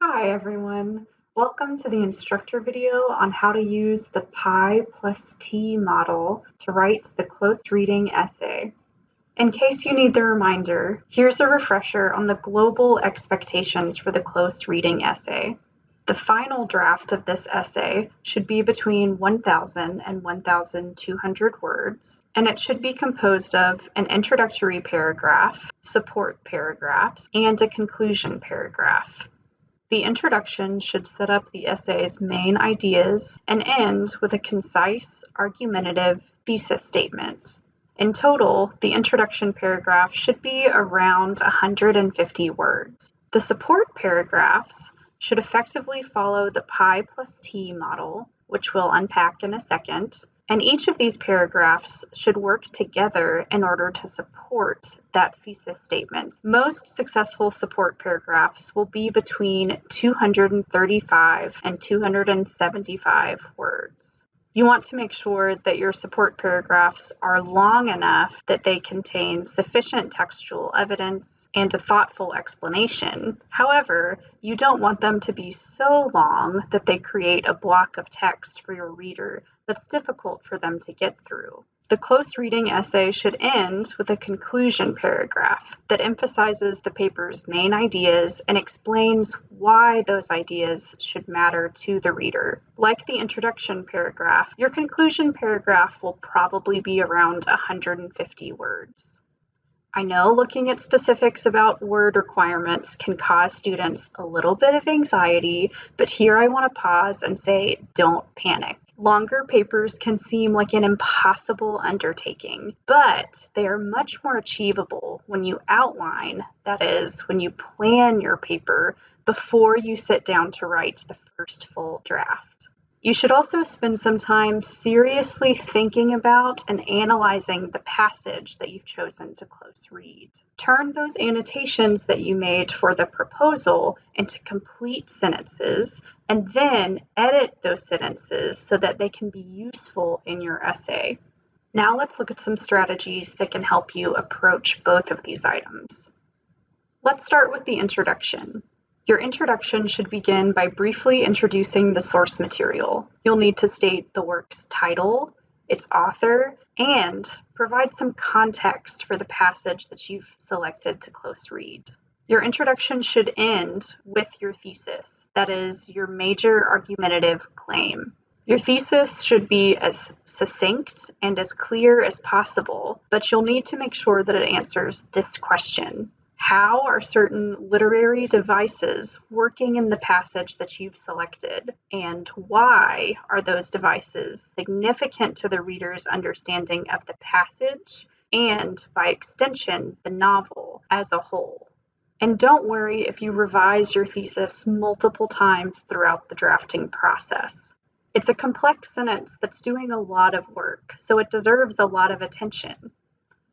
Hi everyone, welcome to the instructor video on how to use the PIE+T model to write the close reading essay. In case you need the reminder, here's a refresher on the global expectations for the close reading essay. The final draft of this essay should be between 1,000 and 1,200 words, and it should be composed of an introductory paragraph, support paragraphs, and a conclusion paragraph. The introduction should set up the essay's main ideas and end with a concise, argumentative thesis statement. In total, the introduction paragraph should be around 150 words. The support paragraphs should effectively follow the PIE+T model, which we'll unpack in a second, and each of these paragraphs should work together in order to support that thesis statement. Most successful support paragraphs will be between 235 and 275 words. You want to make sure that your support paragraphs are long enough that they contain sufficient textual evidence and a thoughtful explanation. However, you don't want them to be so long that they create a block of text for your reader that's difficult for them to get through. The close reading essay should end with a conclusion paragraph that emphasizes the paper's main ideas and explains why those ideas should matter to the reader. Like the introduction paragraph, your conclusion paragraph will probably be around 150 words. I know looking at specifics about word requirements can cause students a little bit of anxiety, but here I want to pause and say, don't panic. Longer papers can seem like an impossible undertaking, but they are much more achievable when you outline, that is, when you plan your paper before you sit down to write the first full draft. You should also spend some time seriously thinking about and analyzing the passage that you've chosen to close read. Turn those annotations that you made for the proposal into complete sentences, and then edit those sentences so that they can be useful in your essay. Now let's look at some strategies that can help you approach both of these items. Let's start with the introduction. Your introduction should begin by briefly introducing the source material. You'll need to state the work's title, its author, and provide some context for the passage that you've selected to close read. Your introduction should end with your thesis, that is, your major argumentative claim. Your thesis should be as succinct and as clear as possible, but you'll need to make sure that it answers this question. How are certain literary devices working in the passage that you've selected? And why are those devices significant to the reader's understanding of the passage and, by extension, the novel as a whole? And don't worry if you revise your thesis multiple times throughout the drafting process. It's a complex sentence that's doing a lot of work, so it deserves a lot of attention.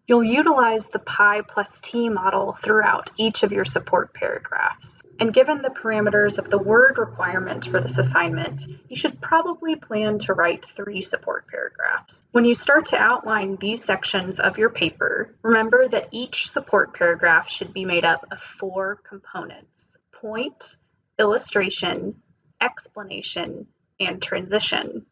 You'll utilize the PIE+T model throughout each of your support paragraphs. And given the parameters of the word requirement for this assignment, you should probably plan to write 3 support paragraphs. When you start to outline these sections of your paper, remember that each support paragraph should be made up of 4 components: point, illustration, explanation, and transition.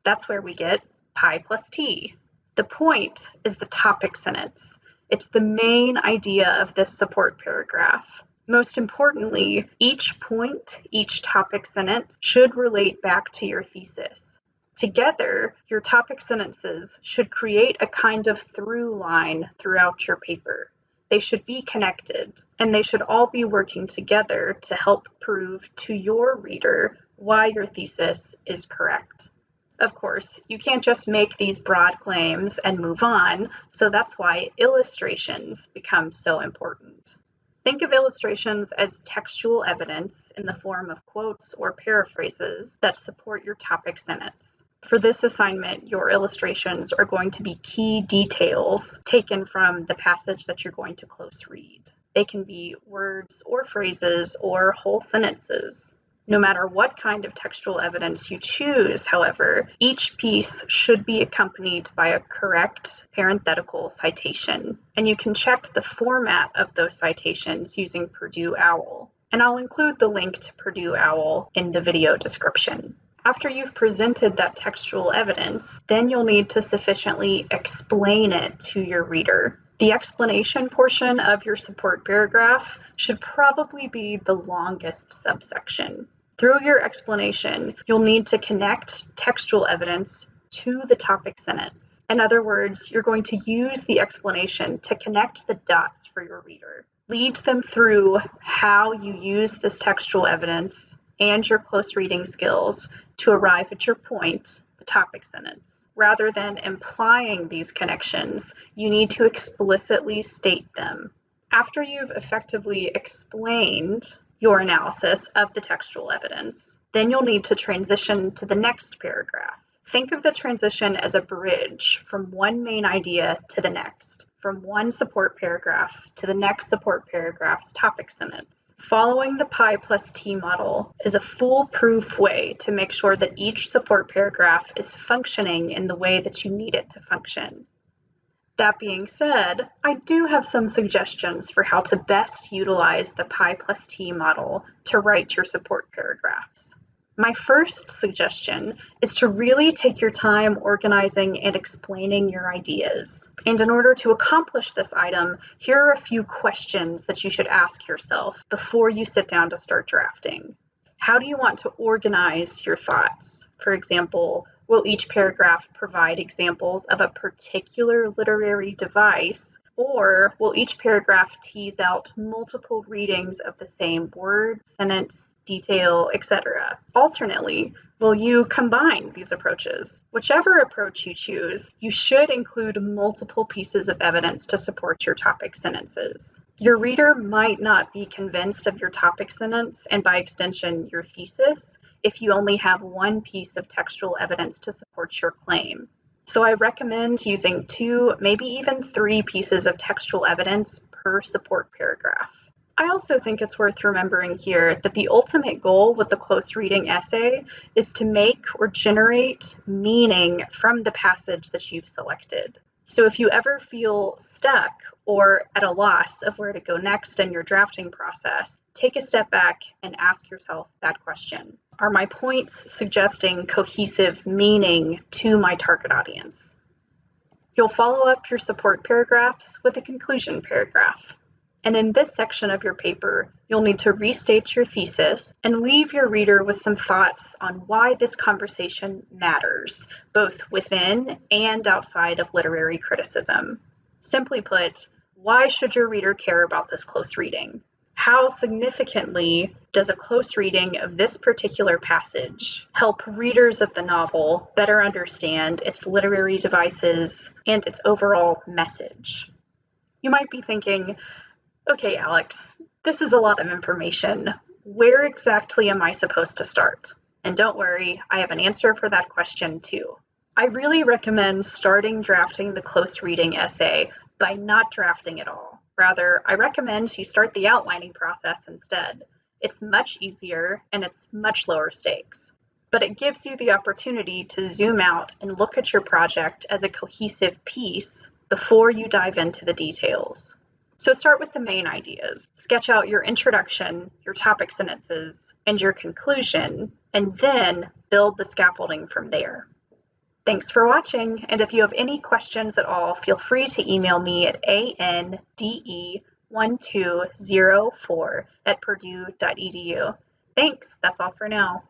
That's where we get PIE+T. The point is the topic sentence. It's the main idea of this support paragraph. Most importantly, each point, each topic sentence should relate back to your thesis. Together, your topic sentences should create a kind of through line throughout your paper. They should be connected, and they should all be working together to help prove to your reader why your thesis is correct. Of course, you can't just make these broad claims and move on, so that's why illustrations become so important. Think of illustrations as textual evidence in the form of quotes or paraphrases that support your topic sentence. For this assignment, your illustrations are going to be key details taken from the passage that you're going to close read. They can be words or phrases or whole sentences. No matter what kind of textual evidence you choose, however, each piece should be accompanied by a correct parenthetical citation, and you can check the format of those citations using Purdue OWL. and I'll include the link to Purdue OWL in the video description. After you've presented that textual evidence, then you'll need to sufficiently explain it to your reader. The explanation portion of your support paragraph should probably be the longest subsection. Through your explanation, you'll need to connect textual evidence to the topic sentence. In other words, you're going to use the explanation to connect the dots for your reader. Lead them through how you use this textual evidence and your close reading skills to arrive at your point, the topic sentence. Rather than implying these connections, you need to explicitly state them. After you've effectively explained your analysis of the textual evidence, then you'll need to transition to the next paragraph. Think of the transition as a bridge from one main idea to the next, from one support paragraph to the next support paragraph's topic sentence. Following the PIE+T model is a foolproof way to make sure that each support paragraph is functioning in the way that you need it to function. That being said, I do have some suggestions for how to best utilize the PIE+T model to write your support paragraphs. My first suggestion is to really take your time organizing and explaining your ideas. And in order to accomplish this item, here are a few questions that you should ask yourself before you sit down to start drafting. How do you want to organize your thoughts? For example, will each paragraph provide examples of a particular literary device, or will each paragraph tease out multiple readings of the same word, sentence, detail, etc.? Alternately, will you combine these approaches? Whichever approach you choose, you should include multiple pieces of evidence to support your topic sentences. Your reader might not be convinced of your topic sentence, and by extension, your thesis, if you only have one piece of textual evidence to support your claim. So I recommend using 2, maybe even 3 pieces of textual evidence per support paragraph. I also think it's worth remembering here that the ultimate goal with the close reading essay is to make or generate meaning from the passage that you've selected. So if you ever feel stuck or at a loss of where to go next in your drafting process, take a step back and ask yourself that question. Are my points suggesting cohesive meaning to my target audience? You'll follow up your support paragraphs with a conclusion paragraph. And in this section of your paper, you'll need to restate your thesis and leave your reader with some thoughts on why this conversation matters, both within and outside of literary criticism. Simply put, why should your reader care about this close reading? How significantly does a close reading of this particular passage help readers of the novel better understand its literary devices and its overall message? You might be thinking, okay, Alex, this is a lot of information. Where exactly am I supposed to start? And don't worry, I have an answer for that question too. I really recommend starting drafting the close reading essay by not drafting at all. Rather, I recommend you start the outlining process instead. It's much easier and it's much lower stakes. But it gives you the opportunity to zoom out and look at your project as a cohesive piece before you dive into the details. So start with the main ideas. Sketch out your introduction, your topic sentences, and your conclusion, and then build the scaffolding from there. Thanks for watching, and if you have any questions at all, feel free to email me at ande1204@purdue.edu. Thanks, that's all for now.